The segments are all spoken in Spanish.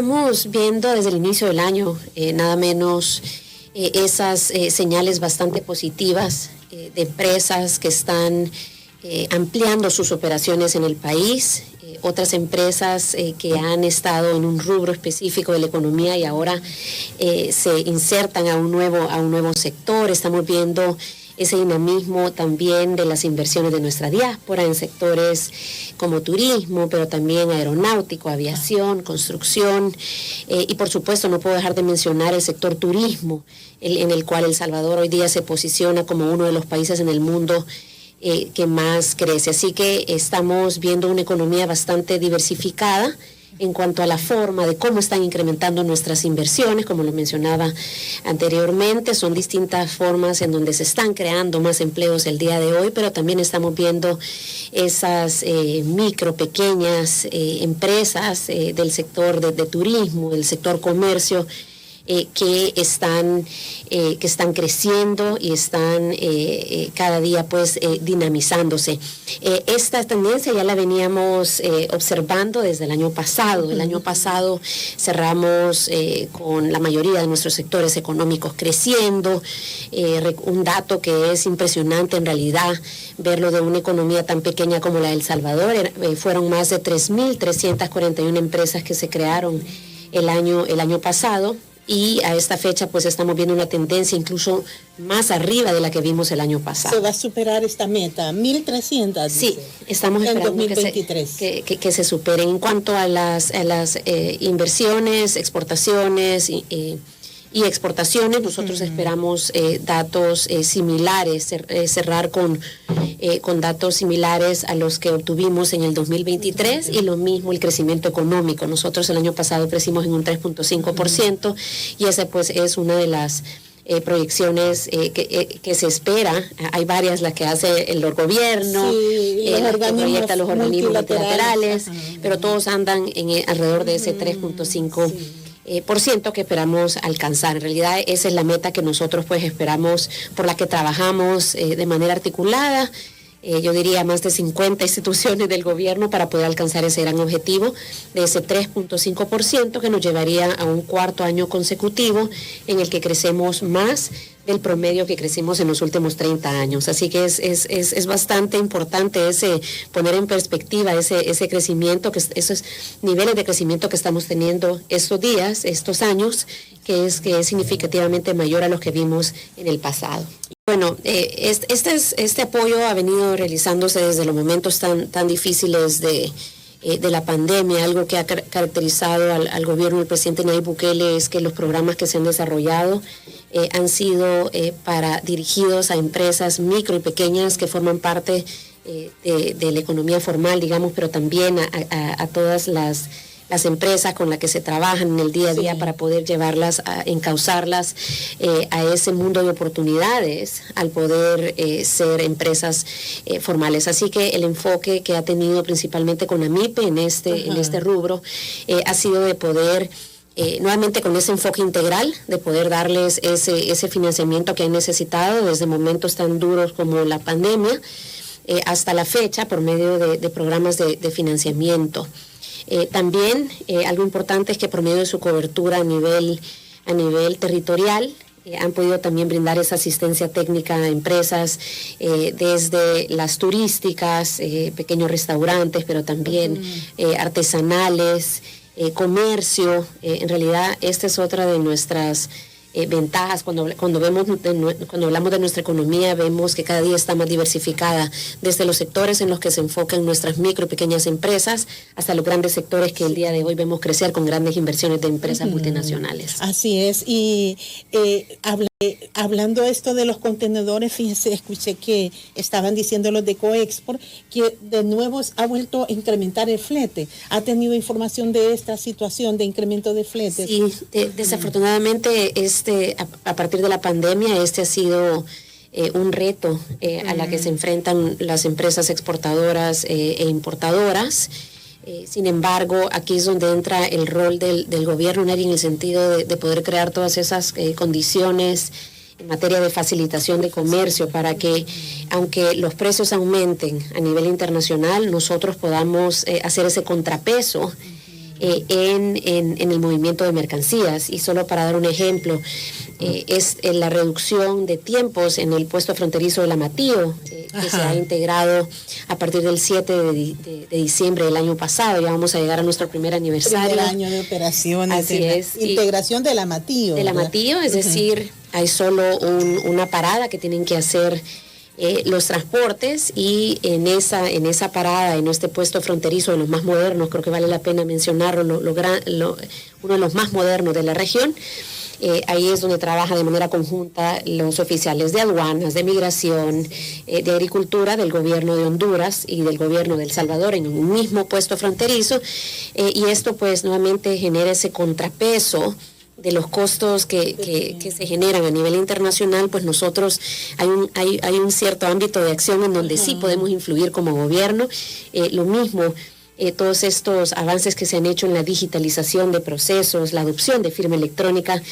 estamos viendo desde el inicio del año, nada menos esas señales bastante positivas de empresas que están ampliando sus operaciones en el país, otras empresas que han estado en un rubro específico de la economía y ahora se insertan a un nuevo sector. Estamos viendo ese dinamismo también de las inversiones de nuestra diáspora en sectores como turismo, pero también aeronáutico, aviación, construcción, y por supuesto no puedo dejar de mencionar el sector turismo, en el cual El Salvador hoy día se posiciona como uno de los países en el mundo que más crece. Así que estamos viendo una economía bastante diversificada en cuanto a la forma de cómo están incrementando nuestras inversiones, como lo mencionaba anteriormente, son distintas formas en donde se están creando más empleos el día de hoy, pero también estamos viendo esas micro, pequeñas empresas del sector de turismo, del sector comercio, que están creciendo y están cada día pues dinamizándose. Esta tendencia ya la veníamos observando desde el año pasado. El año pasado cerramos con la mayoría de nuestros sectores económicos creciendo. Un dato que es impresionante en realidad, verlo de una economía tan pequeña como la de El Salvador. Fueron más de 3.341 empresas que se crearon el año pasado. Y a esta fecha pues estamos viendo una tendencia incluso más arriba de la que vimos el año pasado. ¿Se va a superar esta meta? 1.300. Sí, estamos esperando en 2023. Que se superen. En cuanto a las inversiones, exportaciones y exportaciones, nosotros esperamos datos similares, cerrar con datos similares a los que obtuvimos en el 2023 y lo mismo el crecimiento económico. Nosotros el año pasado crecimos en un 3.5% y esa pues es una de las proyecciones que se espera. Hay varias, las que hace el gobierno, las que proyecta los organismos multilaterales, pero todos andan alrededor de ese 3.5%. Por ciento que esperamos alcanzar. En realidad esa es la meta que nosotros pues esperamos, por la que trabajamos de manera articulada. Yo diría más de 50 instituciones del gobierno para poder alcanzar ese gran objetivo de ese 3.5% que nos llevaría a un cuarto año consecutivo en el que crecemos más del promedio que crecimos en los últimos 30 años. Así que es bastante importante poner en perspectiva ese crecimiento, esos niveles de crecimiento que estamos teniendo estos días, estos años, que es significativamente mayor a los que vimos en el pasado. Bueno, este apoyo ha venido realizándose desde los momentos tan difíciles de la pandemia. Algo que ha caracterizado al gobierno del presidente Nayib Bukele es que los programas que se han desarrollado han sido dirigidos a empresas micro y pequeñas que forman parte de la economía formal, digamos, pero también a todas las empresas con las que se trabajan en el día a día para poder llevarlas, encauzarlas a ese mundo de oportunidades al poder ser empresas formales. Así que el enfoque que ha tenido principalmente con AMIPE en este rubro ha sido de poder nuevamente con ese enfoque integral, de poder darles ese financiamiento que han necesitado desde momentos tan duros como la pandemia hasta la fecha por medio de programas de financiamiento. También algo importante es que por medio de su cobertura a nivel territorial han podido también brindar esa asistencia técnica a empresas desde las turísticas, pequeños restaurantes, pero también artesanales, comercio. En realidad esta es otra de nuestras ventajas. Cuando hablamos de nuestra economía, vemos que cada día está más diversificada, desde los sectores en los que se enfocan nuestras micro y pequeñas empresas hasta los grandes sectores que el día de hoy vemos crecer con grandes inversiones de empresas multinacionales. Así es. Y hablando esto de los contenedores, fíjense, escuché que estaban diciendo los de Coexport que de nuevo ha vuelto a incrementar el flete. ¿Ha tenido información de esta situación de incremento de fletes? Sí, desafortunadamente a partir de la pandemia ha sido un reto a la que se enfrentan las empresas exportadoras e importadoras. Sin embargo, aquí es donde entra el rol del gobierno, Neri, en el sentido de poder crear todas esas condiciones en materia de facilitación de comercio para que, aunque los precios aumenten a nivel internacional, nosotros podamos hacer ese contrapeso en el movimiento de mercancías. Y solo para dar un ejemplo, es la reducción de tiempos en el puesto fronterizo del Amatillo, que se ha integrado a partir del 7 de diciembre del año pasado. Ya vamos a llegar a nuestro primer aniversario. Primer año de operaciones. Así es. Integración del Amatillo. Del Amatillo, es decir, hay solo una parada que tienen que hacer los transportes, y en esa parada, en este puesto fronterizo de los más modernos, creo que vale la pena mencionarlo, uno de los más modernos de la región. Ahí es donde trabajan de manera conjunta los oficiales de aduanas, de migración, de agricultura del gobierno de Honduras y del gobierno de El Salvador en un mismo puesto fronterizo, y esto pues nuevamente genera ese contrapeso de los costos que se generan a nivel internacional. Pues nosotros hay un cierto ámbito de acción en donde sí podemos influir como gobierno. Lo mismo, todos estos avances que se han hecho en la digitalización de procesos, la adopción de firma electrónica,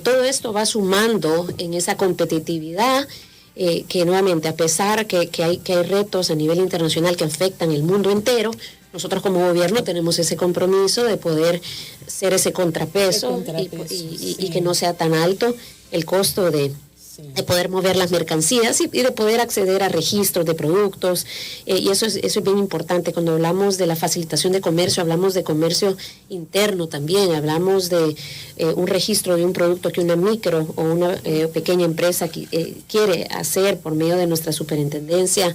todo esto va sumando en esa competitividad, que nuevamente, a pesar que hay retos a nivel internacional que afectan el mundo entero, nosotros como gobierno tenemos ese compromiso de poder ser ese contrapeso, y que no sea tan alto el costo de poder mover las mercancías y de poder acceder a registros de productos, y eso es bien importante. Cuando hablamos de la facilitación de comercio, hablamos de comercio interno también, hablamos de un registro de un producto que una micro o una pequeña empresa quiere hacer por medio de nuestra superintendencia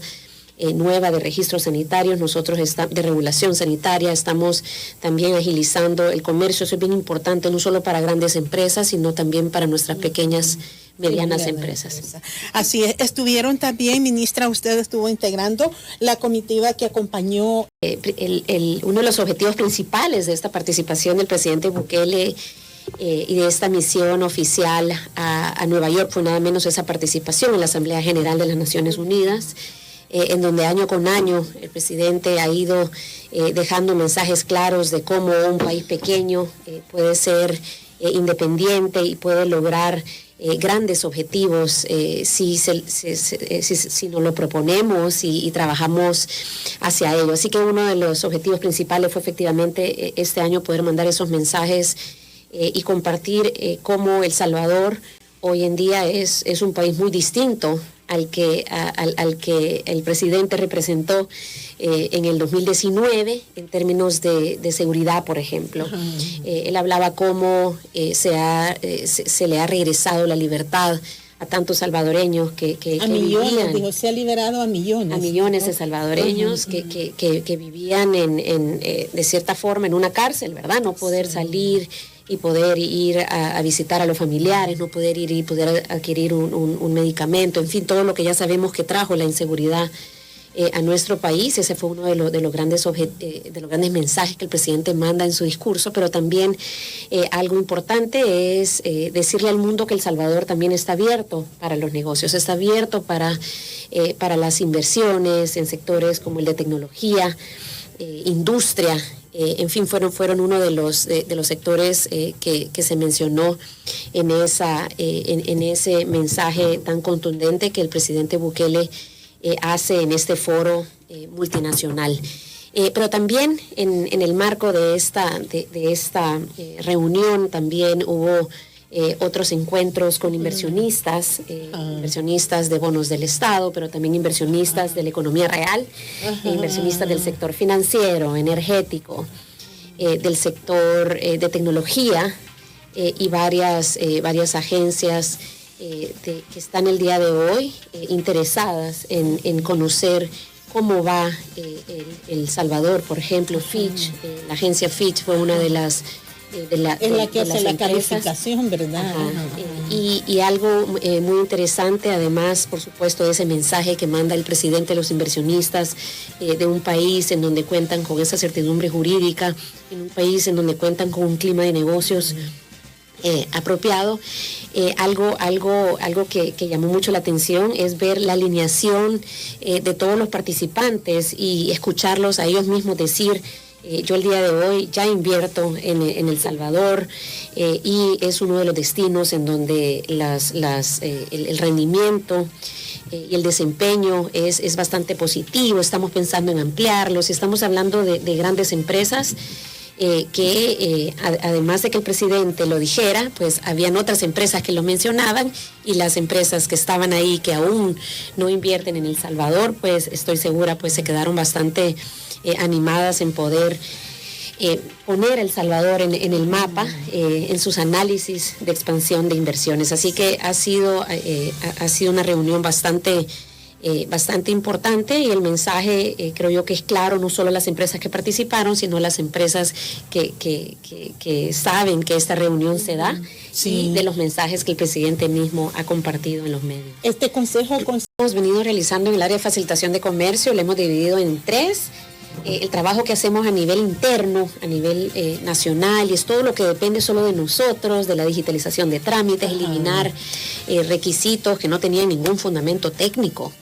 nueva de registros sanitarios. Nosotros de regulación sanitaria estamos también agilizando el comercio. Eso es bien importante, no solo para grandes empresas, sino también para nuestras pequeñas, medianas empresas. Así es. Estuvieron también, ministra, usted estuvo integrando la comitiva que acompañó. Uno de los objetivos principales de esta participación del presidente Bukele y de esta misión oficial a Nueva York fue nada menos esa participación en la Asamblea General de las Naciones Unidas, en donde año con año el presidente ha ido dejando mensajes claros de cómo un país pequeño puede ser independiente y puede lograr grandes objetivos si nos lo proponemos y trabajamos hacia ello. Así que uno de los objetivos principales fue efectivamente este año poder mandar esos mensajes y compartir cómo El Salvador hoy en día es un país muy distinto al que el presidente representó en el 2019 en términos de seguridad, por ejemplo. Él hablaba cómo se le ha regresado la libertad a tantos salvadoreños que millones, vivían, dijo, se ha liberado a millones de salvadoreños que vivían de cierta forma en una cárcel, ¿verdad? No poder salir y poder ir a visitar a los familiares, no poder ir y poder adquirir un medicamento, en fin, todo lo que ya sabemos que trajo la inseguridad a nuestro país. Ese fue uno de los grandes mensajes que el presidente manda en su discurso, pero también algo importante es decirle al mundo que El Salvador también está abierto para los negocios, está abierto para las inversiones en sectores como el de tecnología, industria. En fin, fueron uno de los sectores que se mencionó en ese mensaje tan contundente que el presidente Bukele hace en este foro multinacional. Pero también en el marco de esta reunión también hubo otros encuentros con inversionistas, inversionistas de bonos del Estado, pero también inversionistas de la economía real, inversionistas del sector financiero, energético, del sector de tecnología, y varias agencias que están el día de hoy interesadas en conocer cómo va El Salvador. Por ejemplo, Fitch, la agencia Fitch fue una de las es la que hace la calificación, ¿verdad? Y algo muy interesante, además, por supuesto, de ese mensaje que manda el presidente a los inversionistas de un país en donde cuentan con esa certidumbre jurídica, en un país en donde cuentan con un clima de negocios apropiado. Algo que llamó mucho la atención es ver la alineación de todos los participantes y escucharlos a ellos mismos decir: yo el día de hoy ya invierto en El Salvador, y es uno de los destinos en donde el rendimiento y el desempeño es bastante positivo. Estamos pensando en ampliarlos. Estamos hablando de grandes empresas además de que el presidente lo dijera, pues habían otras empresas que lo mencionaban, y las empresas que estaban ahí que aún no invierten en El Salvador, pues estoy segura pues se quedaron bastante animadas en poder poner a El Salvador en el mapa, en sus análisis de expansión de inversiones. Así que ha sido una reunión bastante importante, y el mensaje creo yo que es claro, no solo las empresas que participaron, sino las empresas que saben que esta reunión se da, sí, y de los mensajes que el presidente mismo ha compartido en los medios. Este consejo hemos venido realizando en el área de facilitación de comercio, lo hemos dividido en 3. El trabajo que hacemos a nivel interno, a nivel nacional, y es todo lo que depende solo de nosotros, de la digitalización de trámites, eliminar requisitos que no tenían ningún fundamento técnico.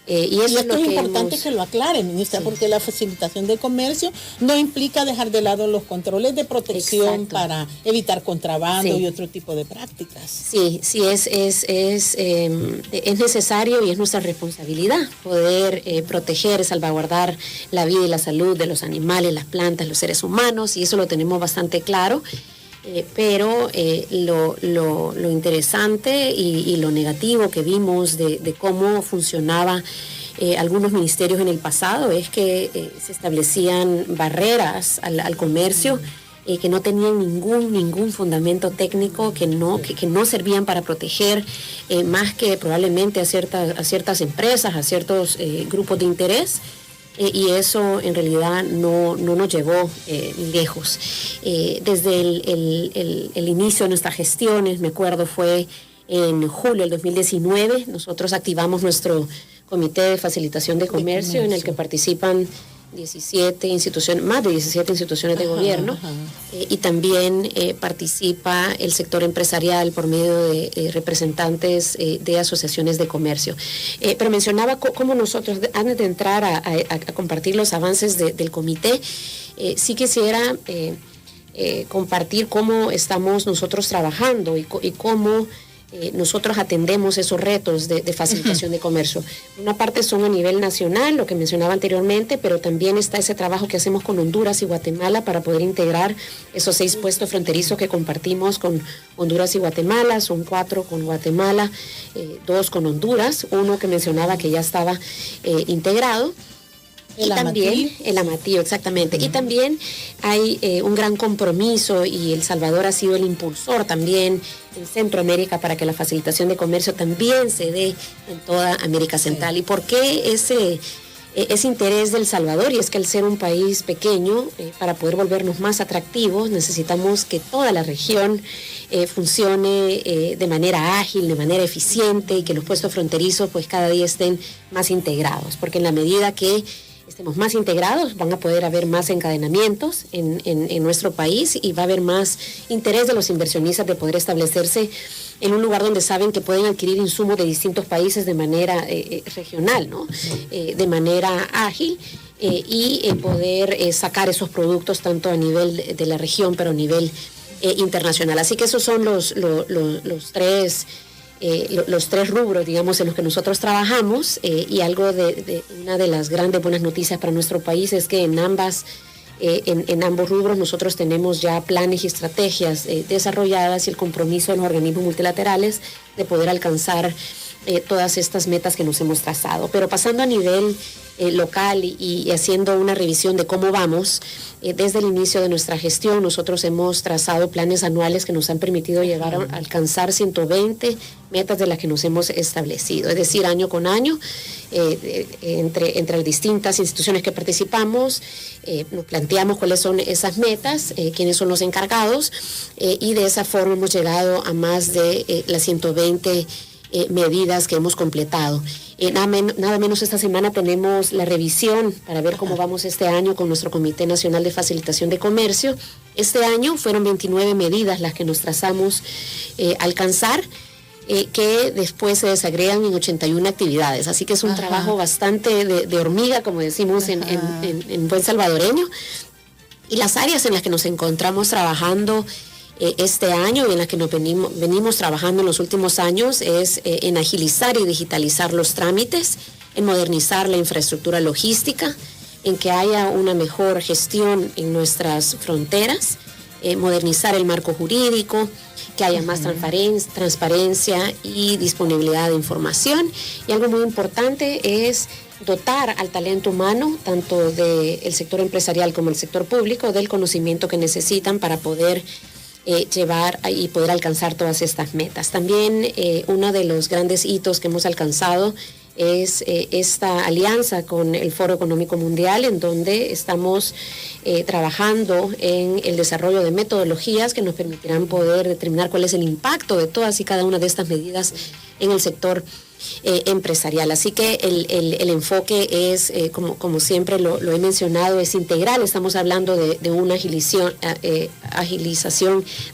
Y esto es importante que lo aclare, ministra, sí, porque la facilitación de comercio no implica dejar de lado los controles de protección. Exacto. Para evitar contrabando, sí, y otro tipo de prácticas. Sí, es necesario y es nuestra responsabilidad poder proteger, salvaguardar la vida y la salud de los animales, las plantas, los seres humanos, y eso lo tenemos bastante claro. Pero lo interesante y lo negativo que vimos de cómo funcionaba algunos ministerios en el pasado es que se establecían barreras al comercio que no tenían ningún fundamento técnico, que no servían para proteger más que probablemente a ciertas empresas, a ciertos grupos de interés. Y eso en realidad no nos llevó lejos. Desde el inicio de nuestras gestiones, me acuerdo, fue en julio del 2019, nosotros activamos nuestro Comité de Facilitación de Comercio, en el que participan 17 instituciones, más de 17 instituciones de gobierno, y también participa el sector empresarial por medio de representantes de asociaciones de comercio. Pero mencionaba cómo nosotros, antes de entrar a compartir los avances del comité, sí quisiera compartir cómo estamos nosotros trabajando y cómo nosotros atendemos esos retos de facilitación de comercio. Una parte son a nivel nacional, lo que mencionaba anteriormente, pero también está ese trabajo que hacemos con Honduras y Guatemala para poder integrar esos 6 puestos fronterizos que compartimos con Honduras y Guatemala. Son 4 con Guatemala, 2 con Honduras, 1 que mencionaba que ya estaba integrado. El Amatillo, exactamente. Y también hay un gran compromiso, y El Salvador ha sido el impulsor también en Centroamérica para que la facilitación de comercio también se dé en toda América Central. ¿Y por qué ese interés del Salvador? Y es que al ser un país pequeño, para poder volvernos más atractivos, necesitamos que toda la región funcione de manera ágil, de manera eficiente, y que los puestos fronterizos pues cada día estén más integrados, porque en la medida que estemos más integrados, van a poder haber más encadenamientos en nuestro país, y va a haber más interés de los inversionistas de poder establecerse en un lugar donde saben que pueden adquirir insumos de distintos países de manera regional, ¿no? De manera ágil, y poder sacar esos productos tanto a nivel de la región, pero a nivel internacional. Así que esos son los 3 rubros, digamos, en los que nosotros trabajamos, y algo de una de las grandes buenas noticias para nuestro país es que en ambos rubros nosotros tenemos ya planes y estrategias desarrolladas, y el compromiso de los organismos multilaterales de poder alcanzar todas estas metas que nos hemos trazado. Pero pasando a nivel local y haciendo una revisión de cómo vamos, desde el inicio de nuestra gestión nosotros hemos trazado planes anuales que nos han permitido llegar a alcanzar 120 metas de las que nos hemos establecido, es decir, año con año, entre las distintas instituciones que participamos, nos planteamos cuáles son esas metas, quiénes son los encargados, y de esa forma hemos llegado a más de las 120 medidas que hemos completado. Nada menos esta semana tenemos la revisión para ver cómo vamos este año con nuestro Comité Nacional de Facilitación de Comercio. Este año fueron 29 medidas las que nos trazamos alcanzar, que después se desagregan en 81 actividades. Así que es un trabajo bastante de hormiga, como decimos en buen salvadoreño. Y las áreas en las que nos encontramos trabajando este año, y en las que nos venimos trabajando en los últimos años, es en agilizar y digitalizar los trámites, en modernizar la infraestructura logística, en que haya una mejor gestión en nuestras fronteras, modernizar el marco jurídico, que haya más transparencia y disponibilidad de información. Y algo muy importante es dotar al talento humano, tanto del sector empresarial como el sector público, del conocimiento que necesitan para poder llevar y poder alcanzar todas estas metas. También uno de los grandes hitos que hemos alcanzado es esta alianza con el Foro Económico Mundial, en donde estamos trabajando en el desarrollo de metodologías que nos permitirán poder determinar cuál es el impacto de todas y cada una de estas medidas en el sector empresarial. Así que el enfoque es, como siempre lo he mencionado, es integral. Estamos hablando de una agilización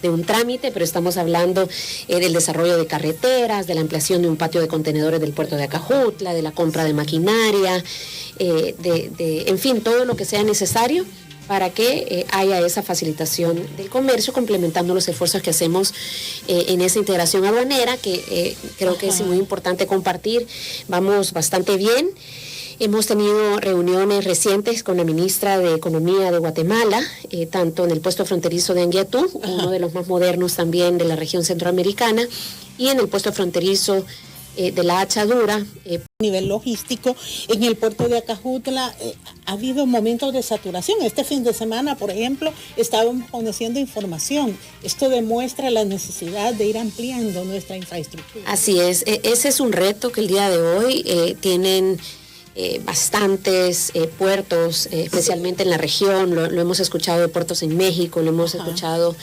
de un trámite, pero estamos hablando del desarrollo de carreteras, de la ampliación de un patio de contenedores del puerto de Acajutla, de la compra de maquinaria, en fin, todo lo que sea necesario para que haya esa facilitación del comercio, complementando los esfuerzos que hacemos en esa integración aduanera, que creo que es muy importante compartir. Vamos bastante bien. Hemos tenido reuniones recientes con la ministra de Economía de Guatemala, tanto en el puesto fronterizo de Anguiatú, uno de los más modernos también de la región centroamericana, y en el puesto fronterizo de la Achadura. A nivel logístico, en el puerto de Acajutla ha habido momentos de saturación. Este fin de semana, por ejemplo, estábamos conociendo información. Esto demuestra la necesidad de ir ampliando nuestra infraestructura. Así es, ese es un reto que el día de hoy tienen bastantes puertos, especialmente en la región. Lo hemos escuchado de puertos en México, lo hemos escuchado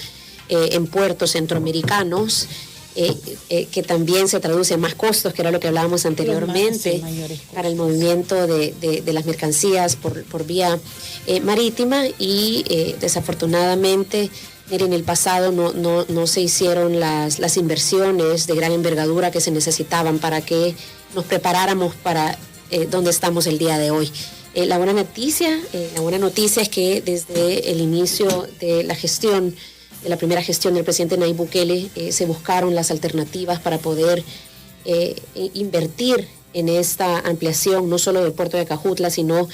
en puertos centroamericanos. Que también se traduce en más costos, que era lo que hablábamos anteriormente, para el movimiento de las mercancías por vía marítima, y desafortunadamente, en el pasado no se hicieron las inversiones de gran envergadura que se necesitaban para que nos preparáramos para donde estamos el día de hoy. La buena noticia es que desde el inicio de la primera gestión del presidente Nayib Bukele, se buscaron las alternativas para poder invertir en esta ampliación, no solo del puerto de Acajutla, sino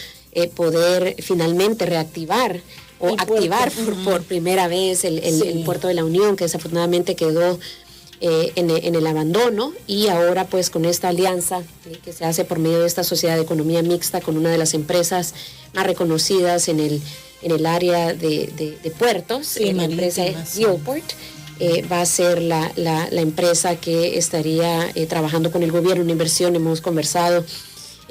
poder finalmente reactivar o activar por primera vez el puerto de la Unión, que desafortunadamente quedó en el abandono, y ahora pues con esta alianza que se hace por medio de esta sociedad de economía mixta con una de las empresas más reconocidas en el área de puertos, la empresa Geoport, va a ser la empresa que estaría trabajando con el gobierno, una inversión. Hemos conversado,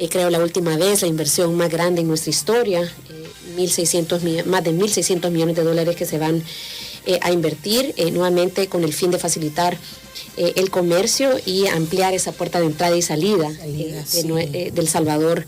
creo la última vez, la inversión más grande en nuestra historia, más de 1.600 millones de dólares que se van a invertir, nuevamente con el fin de facilitar el comercio y ampliar esa puerta de entrada y salida del Salvador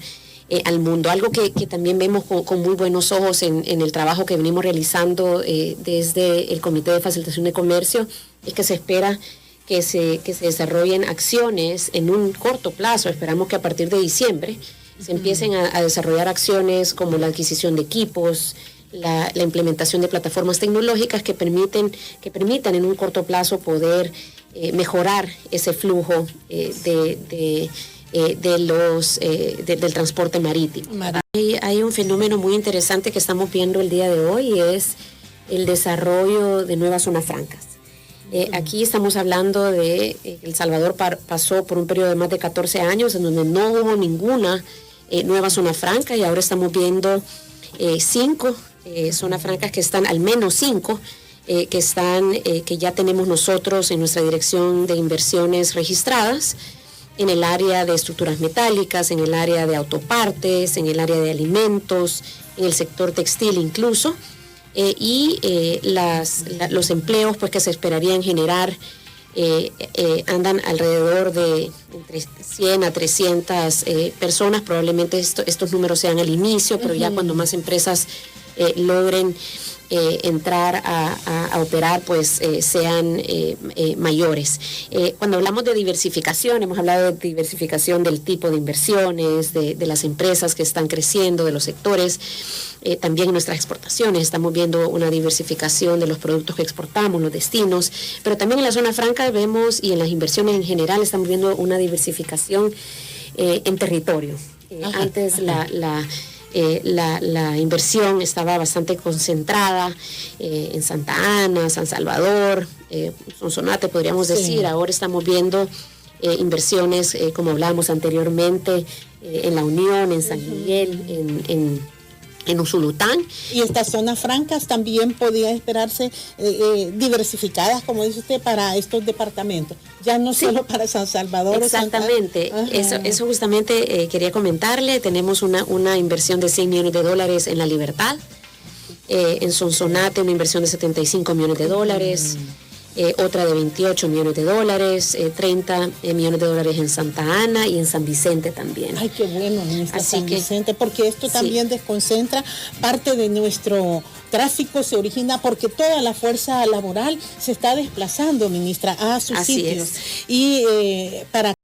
al mundo. Algo que también vemos con muy buenos ojos en el trabajo que venimos realizando desde el Comité de Facilitación de Comercio, es que se espera que se desarrollen acciones en un corto plazo. Esperamos que a partir de diciembre se empiecen a desarrollar acciones como la adquisición de equipos, la implementación de plataformas tecnológicas que permitan en un corto plazo poder mejorar ese flujo del transporte marítimo. Hay un fenómeno muy interesante que estamos viendo el día de hoy, y es el desarrollo de nuevas zonas francas. Aquí estamos hablando de El Salvador pasó por un periodo de más de 14 años en donde no hubo ninguna nueva zona franca, y ahora estamos viendo 5 zonas francas, que están al menos 5 que ya tenemos nosotros en nuestra dirección de inversiones registradas, en el área de estructuras metálicas, en el área de autopartes, en el área de alimentos, en el sector textil incluso, los empleos pues que se esperarían generar andan alrededor de entre 100 a 300 personas. Probablemente estos números sean al inicio, pero ya cuando más empresas logren entrar a operar, pues sean mayores. Cuando hablamos de diversificación, hemos hablado de diversificación del tipo de inversiones, de las empresas que están creciendo, de los sectores, también en nuestras exportaciones estamos viendo una diversificación de los productos que exportamos, los destinos, pero también en la zona franca vemos, y en las inversiones en general, estamos viendo una diversificación en territorio. Antes La inversión estaba bastante concentrada en Santa Ana, San Salvador, Sonsonate, podríamos decir. Ahora estamos viendo inversiones, como hablábamos anteriormente, en La Unión, en San Miguel, en Usulután. Y estas zonas francas también podía esperarse diversificadas, como dice usted, para estos departamentos, ya no solo para San Salvador. Exactamente, eso justamente quería comentarle. Tenemos una inversión de $6 millones en La Libertad, en Sonsonate una inversión de $75 millones, otra de $28 millones, 30 millones de dólares en Santa Ana y en San Vicente también. Ay, qué bueno, ministra, San Vicente, porque esto también desconcentra parte de nuestro tráfico, se origina porque toda la fuerza laboral se está desplazando, ministra, a sus sitios. Y para